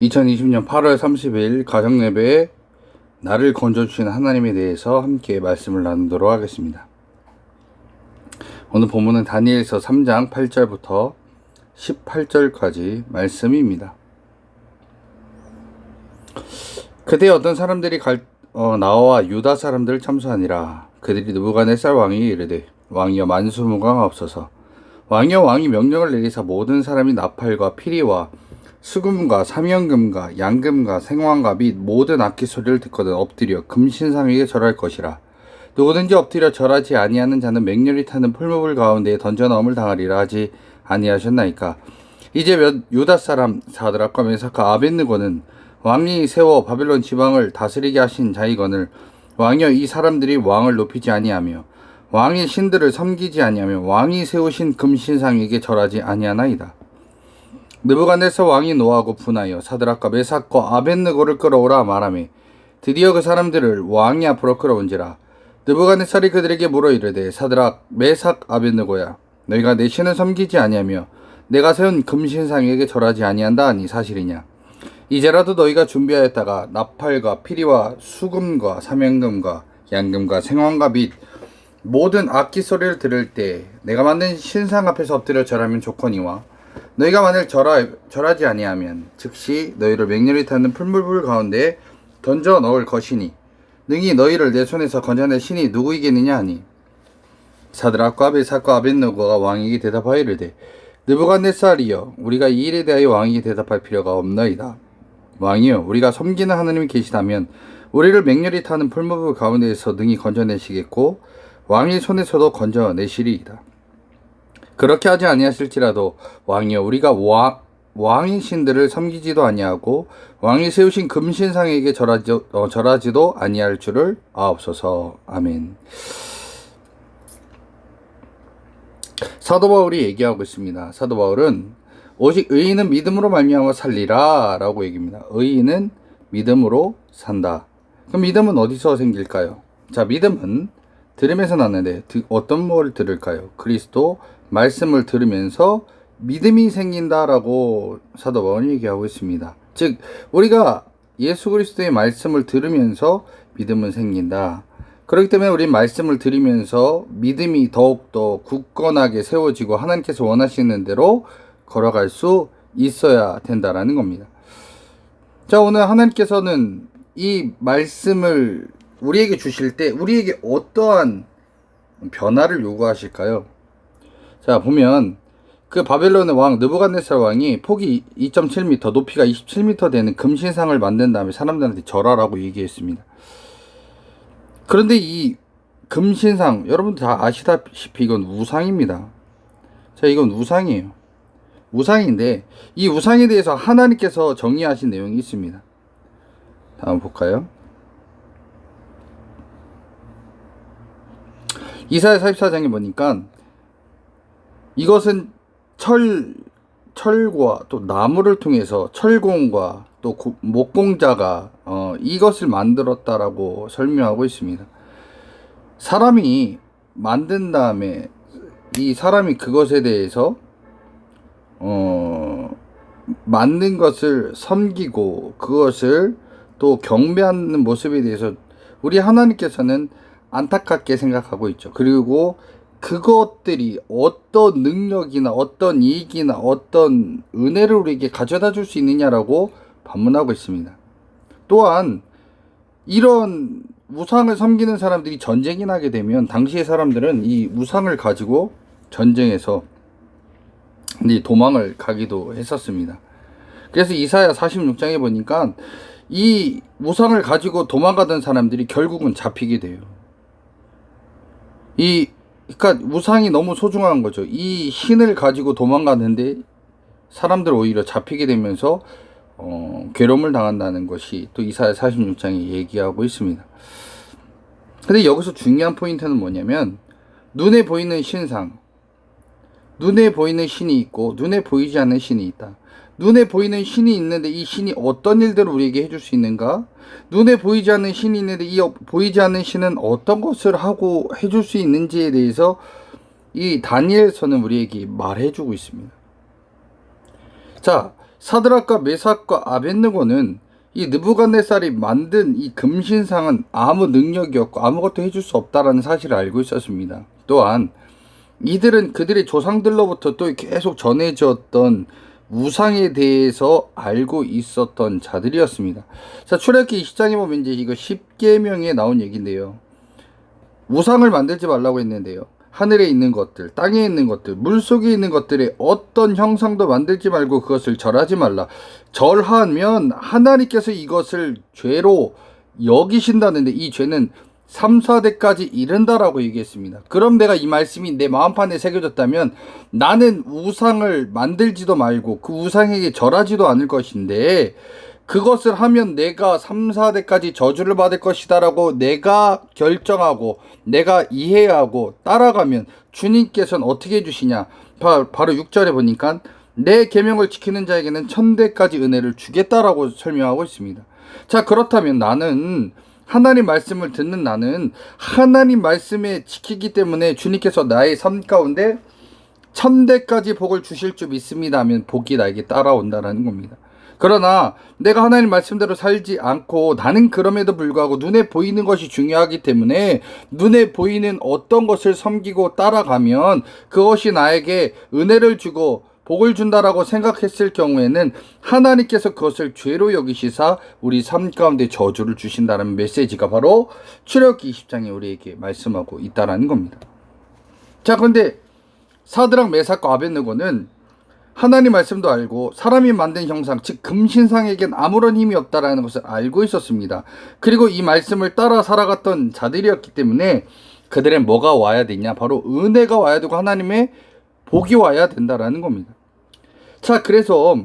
2020년 8월 30일 가정예배에 나를 건져주신 하나님에 대해서 함께 말씀을 나누도록 하겠습니다. 오늘 본문은 다니엘서 3장 8절부터 18절까지 말씀입니다. 그때 어떤 사람들이 나와 유다 사람들을 참수하니라. 그들이 느부갓네살 왕이 이르되 왕이여 만수무강하옵소서. 왕이여 왕이 명령을 내리사 모든 사람이 나팔과 피리와 수금과 사명금과 양금과 생황과 및 모든 악기 소리를 듣거든 엎드려 금신상에게 절할 것이라. 누구든지 엎드려 절하지 아니하는 자는 맹렬히 타는 풀무불 가운데에 던져넣음을 당하리라 하지 아니하셨나이까. 이제 유다 사람 사드락과 메삭과 아벳느고는 왕이 세워 바벨론 지방을 다스리게 하신 자이거늘 왕이여 이 사람들이 왕을 높이지 아니하며 왕의 신들을 섬기지 아니하며 왕이 세우신 금신상에게 절하지 아니하나이다. 느부갓네살 왕이 노하고 분하여 사드락과 메삭과 아벳느고를 끌어오라 말하매 드디어 그 사람들을 왕이 앞으로 끌어온지라. 느부갓네살이 그들에게 물어 이르되 사드락 메삭 아벳느고야 너희가 내 신을 섬기지 아니하며 내가 세운 금신상에게 절하지 아니한다 하니 사실이냐. 이제라도 너희가 준비하였다가 나팔과 피리와 수금과 사명금과 양금과 생황과 및 모든 악기 소리를 들을 때 내가 만든 신상 앞에서 엎드려 절하면 좋거니와 너희가 만일 절하지 아니하면 즉시 너희를 맹렬히 타는 풀무불 가운데 던져 넣을 것이니 능히 너희를 내 손에서 건져낼 신이 누구이겠느냐 하니 사드락과 메삭과 아벳느고가 왕에게 대답하여 이르되 느부갓네살이여 우리가 이 일에 대하여 왕에게 대답할 필요가 없나이다. 왕이여 우리가 섬기는 하나님이 계시다면 우리를 맹렬히 타는 풀무불 가운데에서 능히 건져내시겠고 왕의 손에서도 건져내시리이다. 그렇게 하지 아니하실지라도 왕이여 우리가 왕의 신들을 섬기지도 아니하고 왕이 세우신 금신상에게 절하지도 아니할 줄을 아옵소서. 아멘. 사도 바울이 얘기하고 있습니다. 사도 바울은 오직 의인은 믿음으로 말미암아 살리라 라고 얘기합니다. 의인은 믿음으로 산다. 그럼 믿음은 어디서 생길까요? 자, 믿음은 들으면서 나는데 어떤 뭘 들을까요? 그리스도 말씀을 들으면서 믿음이 생긴다라고 사도 바울이 얘기하고 있습니다. 즉 우리가 예수 그리스도의 말씀을 들으면서 믿음은 생긴다. 그렇기 때문에 우리 말씀을 들으면서 믿음이 더욱더 굳건하게 세워지고 하나님께서 원하시는 대로 걸어갈 수 있어야 된다라는 겁니다. 자, 오늘 하나님께서는 이 말씀을 우리에게 주실 때 우리에게 어떠한 변화를 요구하실까요? 자, 보면 그 바벨론의 왕 느부갓네살 왕이 폭이 2.7m, 높이가 27m 되는 금신상을 만든 다음에 사람들한테 절하라고 얘기했습니다. 그런데 이 금신상 여러분들 다 아시다시피 이건 우상입니다. 자, 이건 우상이에요. 우상인데 이 우상에 대해서 하나님께서 정의하신 내용이 있습니다. 다음 볼까요? 이사야 44장에 보니까 이것은 철과 또 나무를 통해서 철공과 또 목공자가 이것을 만들었다라고 설명하고 있습니다. 사람이 만든 다음에 이 사람이 그것에 대해서 만든 것을 섬기고 그것을 또 경배하는 모습에 대해서 우리 하나님께서는 안타깝게 생각하고 있죠. 그리고 그것들이 어떤 능력이나 어떤 이익이나 어떤 은혜를 우리에게 가져다 줄 수 있느냐라고 반문하고 있습니다. 또한 이런 우상을 섬기는 사람들이 전쟁이 나게 되면 당시의 사람들은 이 우상을 가지고 전쟁에서 도망을 가기도 했었습니다. 그래서 이사야 46장에 보니까 이 우상을 가지고 도망가던 사람들이 결국은 잡히게 돼요. 그러니까 우상이 너무 소중한 거죠. 이 신을 가지고 도망가는데 사람들 오히려 잡히게 되면서 괴로움을 당한다는 것이 또 이사야 46장에 얘기하고 있습니다. 근데 여기서 중요한 포인트는 뭐냐면 눈에 보이는 신상, 눈에 보이는 신이 있고 눈에 보이지 않는 신이 있다. 눈에 보이는 신이 있는데 이 신이 어떤 일들을 우리에게 해줄 수 있는가? 눈에 보이지 않는 신이 있는데 이 보이지 않는 신은 어떤 것을 하고 해줄 수 있는지에 대해서 이 다니엘서는 우리에게 말해주고 있습니다. 자, 사드락과 메삭과 아벳느고는 이 느부갓네살이 만든 이 금신상은 아무 능력이 없고 아무것도 해줄 수 없다라는 사실을 알고 있었습니다. 또한 이들은 그들의 조상들로부터 또 계속 전해졌던 우상에 대해서 알고 있었던 자들이었습니다. 자, 출애굽기 20장에 보면 이제 이거 10계명에 나온 얘기인데요. 우상을 만들지 말라고 했는데요. 하늘에 있는 것들, 땅에 있는 것들, 물속에 있는 것들의 어떤 형상도 만들지 말고 그것을 절하지 말라. 절하면 하나님께서 이것을 죄로 여기신다는데 이 죄는 3, 4대까지 이른다라고 얘기했습니다. 그럼 내가 이 말씀이 내 마음판에 새겨졌다면 나는 우상을 만들지도 말고 그 우상에게 절하지도 않을 것인데 그것을 하면 내가 3, 4대까지 저주를 받을 것이다 라고 내가 결정하고 내가 이해하고 따라가면 주님께서는 어떻게 해주시냐. 바로 6절에 보니까 내 계명을 지키는 자에게는 1000대까지 은혜를 주겠다라고 설명하고 있습니다. 자, 그렇다면 나는 하나님 말씀을 듣는 나는 하나님 말씀에 지키기 때문에 주님께서 나의 삶 가운데 1000대까지 복을 주실 줄 믿습니다 하면 복이 나에게 따라온다라는 겁니다. 그러나 내가 하나님 말씀대로 살지 않고 나는 그럼에도 불구하고 눈에 보이는 것이 중요하기 때문에 눈에 보이는 어떤 것을 섬기고 따라가면 그것이 나에게 은혜를 주고 복을 준다라고 생각했을 경우에는 하나님께서 그것을 죄로 여기시사 우리 삶 가운데 저주를 주신다는 메시지가 바로 출애굽기 20장에 우리에게 말씀하고 있다라는 겁니다. 자, 그런데 사드락, 메삭과 아벳느고는 하나님 말씀도 알고 사람이 만든 형상, 즉 금신상에겐 아무런 힘이 없다라는 것을 알고 있었습니다. 그리고 이 말씀을 따라 살아갔던 자들이었기 때문에 그들은 뭐가 와야 되냐? 바로 은혜가 와야 되고 하나님의 복이 와야 된다라는 겁니다. 자, 그래서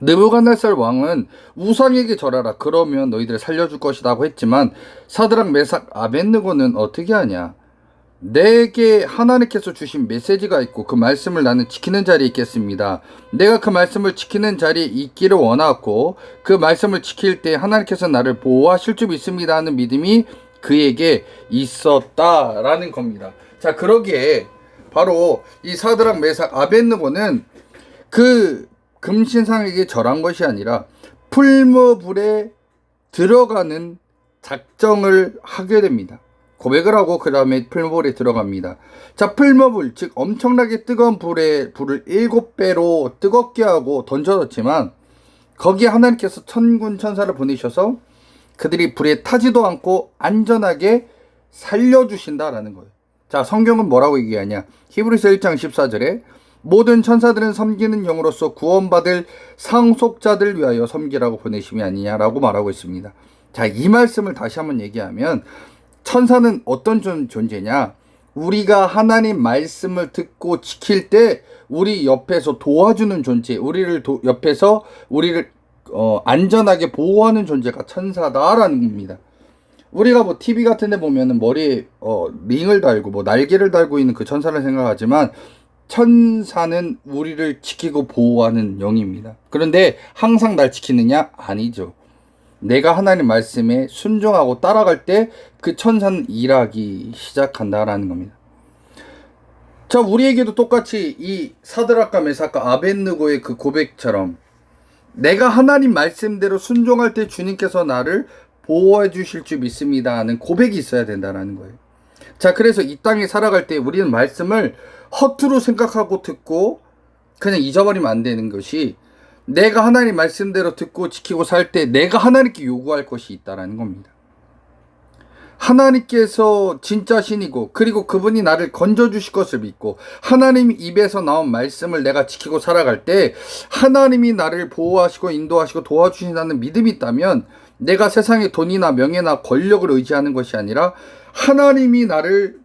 느부갓네살 왕은 우상에게 절하라. 그러면 너희들을 살려줄 것이라고 했지만 사드락, 메삭, 아벳느고는 어떻게 하냐? 내게 하나님께서 주신 메시지가 있고 그 말씀을 나는 지키는 자리에 있겠습니다. 내가 그 말씀을 지키는 자리에 있기를 원하고 그 말씀을 지킬 때 하나님께서 나를 보호하실 줄 믿습니다 하는 믿음이 그에게 있었다라는 겁니다. 자, 그러기에 바로 이 사드락, 메삭, 아벳느고는 그 금신상에게 절한 것이 아니라 풀무불에 들어가는 작정을 하게 됩니다. 고백을 하고 그 다음에 풀무불에 들어갑니다. 자, 풀무불, 즉 엄청나게 뜨거운 불에 불을 7배로 뜨겁게 하고 던져졌지만 거기에 하나님께서 천군 천사를 보내셔서 그들이 불에 타지도 않고 안전하게 살려주신다라는 거예요. 자, 성경은 뭐라고 얘기하냐? 히브리서 1장 14절에 모든 천사들은 섬기는 영으로서 구원받을 상속자들 위하여 섬기라고 보내심이 아니냐라고 말하고 있습니다. 자, 이 말씀을 다시 한번 얘기하면 천사는 어떤 존재냐? 우리가 하나님 말씀을 듣고 지킬 때 우리 옆에서 도와주는 존재, 옆에서 우리를 안전하게 보호하는 존재가 천사다라는 겁니다. 우리가 뭐 TV 같은 데 보면은 머리에 링을 달고 뭐 날개를 달고 있는 그 천사를 생각하지만 천사는 우리를 지키고 보호하는 영입니다. 그런데 항상 날 지키느냐? 아니죠. 내가 하나님 말씀에 순종하고 따라갈 때 그 천사는 일하기 시작한다라는 겁니다. 자, 우리에게도 똑같이 이 사드락과 메삭과 아벳느고의 그 고백처럼 내가 하나님 말씀대로 순종할 때 주님께서 나를 보호해 주실 줄 믿습니다 하는 고백이 있어야 된다는 거예요. 자, 그래서 이 땅에 살아갈 때 우리는 말씀을 허투루 생각하고 듣고 그냥 잊어버리면 안 되는 것이 내가 하나님 말씀대로 듣고 지키고 살 때 내가 하나님께 요구할 것이 있다는 겁니다. 하나님께서 진짜 신이고 그리고 그분이 나를 건져주실 것을 믿고 하나님 입에서 나온 말씀을 내가 지키고 살아갈 때 하나님이 나를 보호하시고 인도하시고 도와주신다는 믿음이 있다면 내가 세상의 돈이나 명예나 권력을 의지하는 것이 아니라 하나님이 나를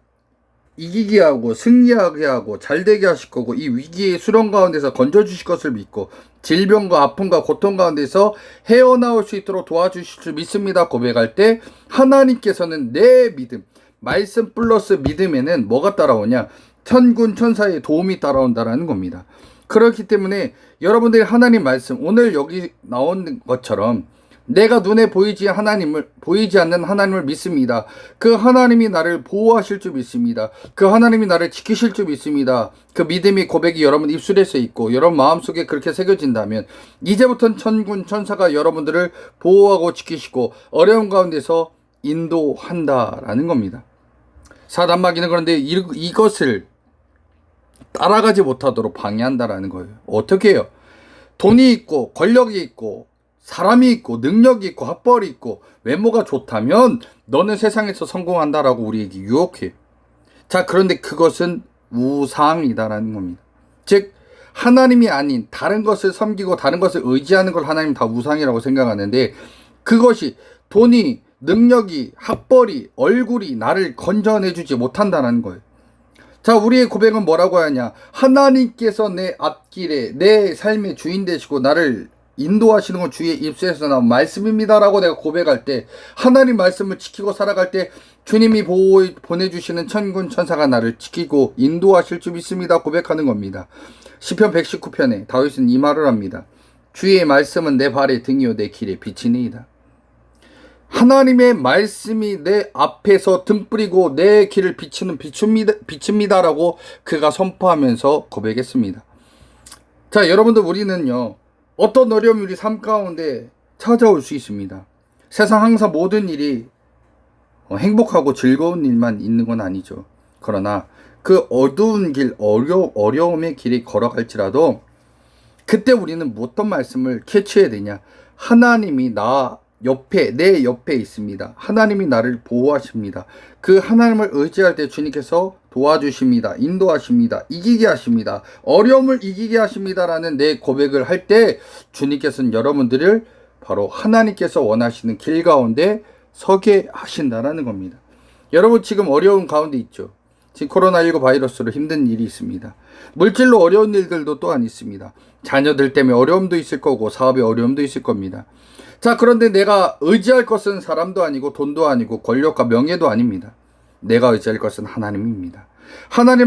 이기게 하고 승리하게 하고 잘되게 하실 거고 이 위기의 수렁 가운데서 건져주실 것을 믿고 질병과 아픔과 고통 가운데서 헤어나올 수 있도록 도와주실 줄 믿습니다 고백할 때 하나님께서는 내 믿음, 말씀 플러스 믿음에는 뭐가 따라오냐? 천군 천사의 도움이 따라온다라는 겁니다. 그렇기 때문에 여러분들이 하나님 말씀 오늘 여기 나온 것처럼 내가 눈에 보이지 않는 하나님을 믿습니다. 그 하나님이 나를 보호하실 줄 믿습니다. 그 하나님이 나를 지키실 줄 믿습니다. 그 믿음의 고백이 여러분 입술에서 있고 여러분 마음속에 그렇게 새겨진다면 이제부터는 천군 천사가 여러분들을 보호하고 지키시고 어려운 가운데서 인도한다라는 겁니다. 사단마귀는 그런데 이것을 따라가지 못하도록 방해한다라는 거예요. 어떻게 해요? 돈이 있고 권력이 있고 사람이 있고 능력이 있고 학벌이 있고 외모가 좋다면 너는 세상에서 성공한다라고 우리에게 유혹해. 자, 그런데 그것은 우상이다라는 겁니다. 즉 하나님이 아닌 다른 것을 섬기고 다른 것을 의지하는 걸 하나님 다 우상이라고 생각하는데 그것이 돈이 능력이 학벌이 얼굴이 나를 건져내주지 못한다는 거예요. 자, 우리의 고백은 뭐라고 하냐? 하나님께서 내 앞길에 내 삶의 주인 되시고 나를 인도하시는 건 주의 입술에서 나온 말씀입니다라고 내가 고백할 때 하나님 말씀을 지키고 살아갈 때 주님이 보내주시는 천군 천사가 나를 지키고 인도하실 줄 믿습니다 고백하는 겁니다. 시편 119편에 다윗은 이 말을 합니다. 주의 말씀은 내 발의 등이요 내 길의 빛이니이다. 하나님의 말씀이 내 앞에서 등 뿌리고 내 길을 비춥니다라고 그가 선포하면서 고백했습니다. 자, 여러분들 우리는요 어떤 어려움이 우리 삶 가운데 찾아올 수 있습니다. 세상 항상 모든 일이 행복하고 즐거운 일만 있는 건 아니죠. 그러나 그 어두운 길, 어려움의 길이 걸어갈지라도 그때 우리는 어떤 말씀을 캐치해야 되냐? 하나님이 내 옆에 있습니다. 하나님이 나를 보호하십니다. 그 하나님을 의지할 때 주님께서 도와주십니다. 인도하십니다. 이기게 하십니다. 어려움을 이기게 하십니다라는 내 고백을 할 때 주님께서는 여러분들을 바로 하나님께서 원하시는 길 가운데 서게 하신다라는 겁니다. 여러분 지금 어려운 가운데 있죠. 지금 코로나19 바이러스로 힘든 일이 있습니다. 물질로 어려운 일들도 또한 있습니다. 자녀들 때문에 어려움도 있을 거고 사업에 어려움도 있을 겁니다. 자, 그런데 내가 의지할 것은 사람도 아니고 돈도 아니고 권력과 명예도 아닙니다. 내가 의지할 것은 하나님입니다.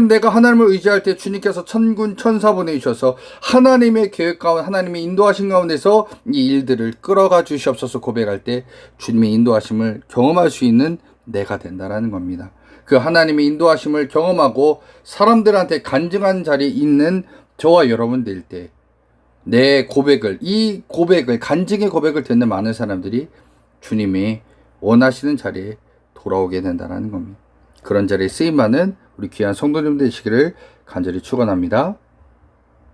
내가 하나님을 의지할 때 주님께서 천군 천사 보내주셔서 하나님의 계획 가운데 하나님의 인도하신 가운데서 이 일들을 끌어가 주시옵소서 고백할 때 주님의 인도하심을 경험할 수 있는 내가 된다라는 겁니다. 그 하나님의 인도하심을 경험하고 사람들한테 간증한 자리에 있는 저와 여러분들 때 내 고백을, 간증의 고백을 듣는 많은 사람들이 주님이 원하시는 자리에 돌아오게 된다는 겁니다. 그런 자리에 쓰임받는 우리 귀한 성도님 되시기를 간절히 축원합니다.